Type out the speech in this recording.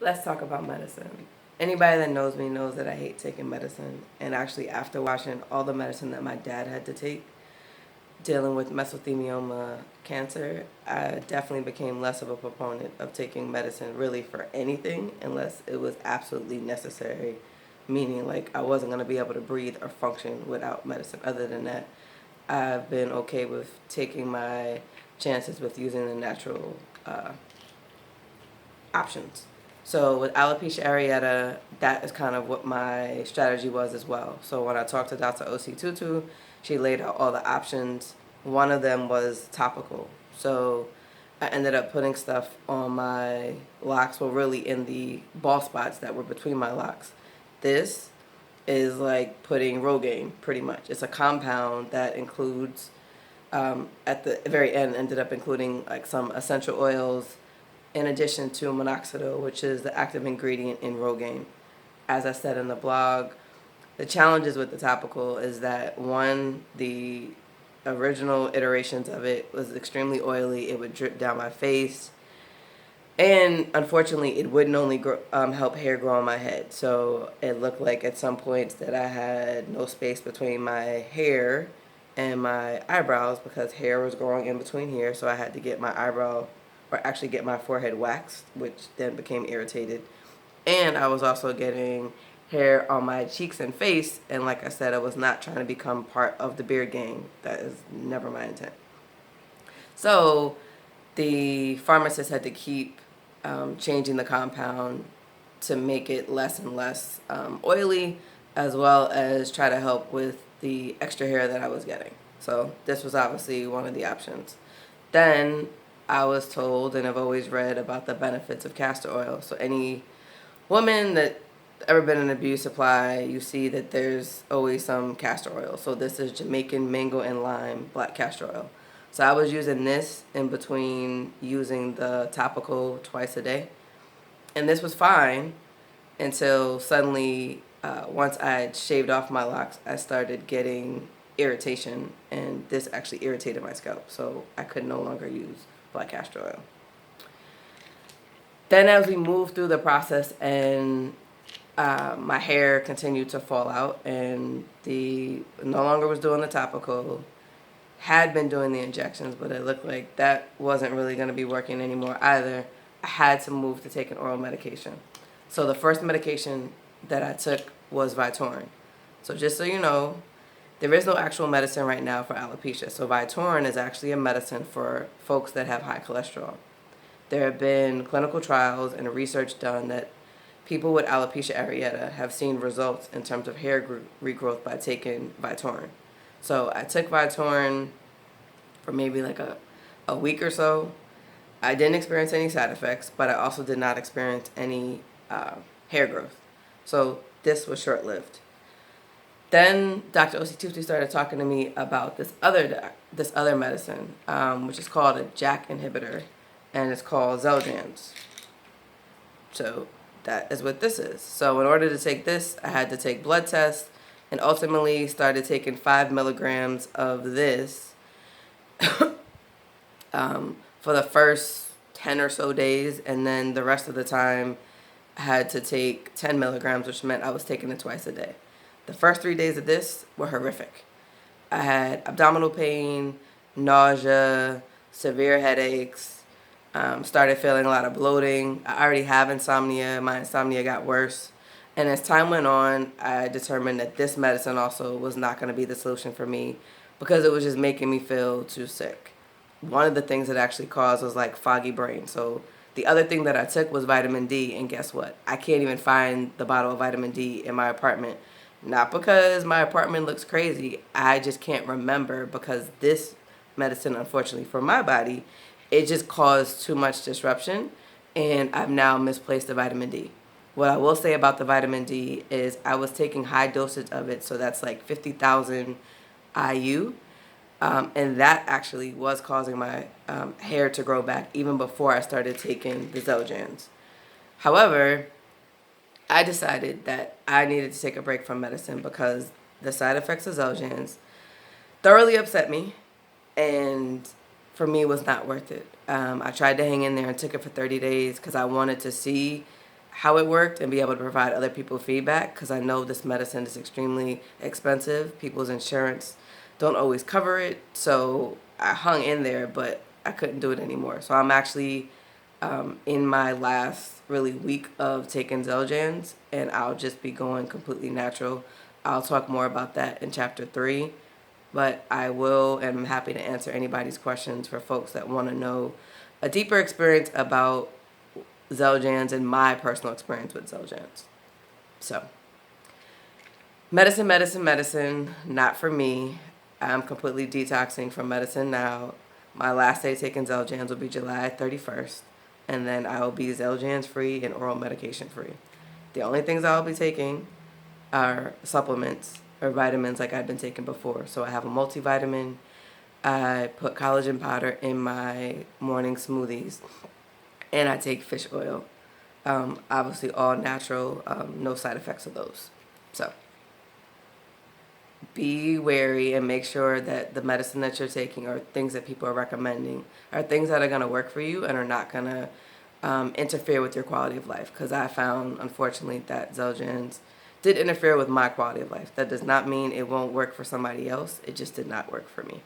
Let's talk about medicine. Anybody that knows me knows that I hate taking medicine. And actually, after watching all the medicine that my dad had to take, dealing with mesothelioma cancer, I definitely became less of a proponent of taking medicine really for anything unless it was absolutely necessary. Meaning, like, I wasn't going to be able to breathe or function without medicine. Other than that, I've been okay with taking my chances with using the natural options. So with alopecia areata, that is kind of what my strategy was as well. So when I talked to Dr. O.C. Tutu, she laid out all the options. One of them was topical. So I ended up putting stuff on my locks, well, really in the bald spots that were between my locks. This is like putting Rogaine, pretty much. It's a compound that includes, at the very end, ended up including like some essential oils, in addition to minoxidil, which is the active ingredient in Rogaine. As I said in the blog, the challenges with the topical is that one, the original iterations of it was extremely oily. It would drip down my face. And unfortunately, it wouldn't only help hair grow on my head. So it looked like at some points that I had no space between my hair and my eyebrows because hair was growing in between here. So I had to get my eyebrow, or actually get my forehead waxed, which then became irritated. And I was also getting hair on my cheeks and face. And like I said, I was not trying to become part of the beard gang. That is never my intent. So the pharmacist had to keep changing the compound to make it less and less oily, as well as try to help with the extra hair that I was getting. So this was obviously one of the options. Then I was told, and I've always read about the benefits of castor oil. So any woman that ever been in an abuse supply, you see that there's always some castor oil. So this is Jamaican mango and lime black castor oil. So I was using this in between using the topical twice a day. And this was fine until suddenly, once I had shaved off my locks, I started getting irritation. And this actually irritated my scalp. So I could no longer use black castor oil. Then as we moved through the process and my hair continued to fall out and no longer was doing the topical, had been doing the injections, but it looked like that wasn't really going to be working anymore either. I had to move to take an oral medication. So the first medication that I took was Vytorin. So just so you know, there is no actual medicine right now for alopecia. So Vytorin is actually a medicine for folks that have high cholesterol. There have been clinical trials and research done that people with alopecia areata have seen results in terms of hair regrowth by taking Vytorin. So I took Vytorin for maybe like a week or so. I didn't experience any side effects, but I also did not experience any hair growth. So this was short-lived. Then Dr. Ositutu started talking to me about this other medicine, which is called a JAK inhibitor, and it's called Xeljanz. So that is what this is. So in order to take this, I had to take blood tests and ultimately started taking 5 milligrams of this for the first 10 or so days. And then the rest of the time, I had to take 10 milligrams, which meant I was taking it twice a day. The first 3 days of this were horrific. I had abdominal pain, nausea, severe headaches, started feeling a lot of bloating. I already have insomnia. My insomnia got worse. And as time went on, I determined that this medicine also was not going to be the solution for me because it was just making me feel too sick. One of the things that actually caused was like foggy brain. So the other thing that I took was vitamin D, and guess what? I can't even find the bottle of vitamin D in my apartment. Not because my apartment looks crazy. I just can't remember because this medicine, unfortunately for my body, it just caused too much disruption, and I've now misplaced the vitamin D. What I will say about the vitamin D is I was taking high dosage of it, so that's like 50,000 IU, and that actually was causing my hair to grow back even before I started taking the Xeljanz. However, I decided that I needed to take a break from medicine because the side effects of Xeljanz thoroughly upset me, and for me was not worth it. I tried to hang in there and took it for 30 days because I wanted to see how it worked and be able to provide other people feedback, because I know this medicine is extremely expensive. People's insurance don't always cover it. So I hung in there, but I couldn't do it anymore. So I'm actually in my last really week of taking Xeljanz, and I'll just be going completely natural. I'll talk more about that in chapter 3, but I will, and I'm happy to answer anybody's questions for folks that want to know a deeper experience about Xeljanz and my personal experience with Xeljanz. So, medicine, not for me. I'm completely detoxing from medicine now. My last day taking Xeljanz will be July 31st, and then I will be Xeljanz free and oral medication free. The only things I'll be taking are supplements or vitamins like I've been taking before. So I have a multivitamin. I put collagen powder in my morning smoothies, and I take fish oil. Obviously all natural, no side effects of those. So be wary and make sure that the medicine that you're taking or things that people are recommending are things that are going to work for you and are not going to interfere with your quality of life. Because I found, unfortunately, that Xeljanz did interfere with my quality of life. That does not mean it won't work for somebody else. It just did not work for me.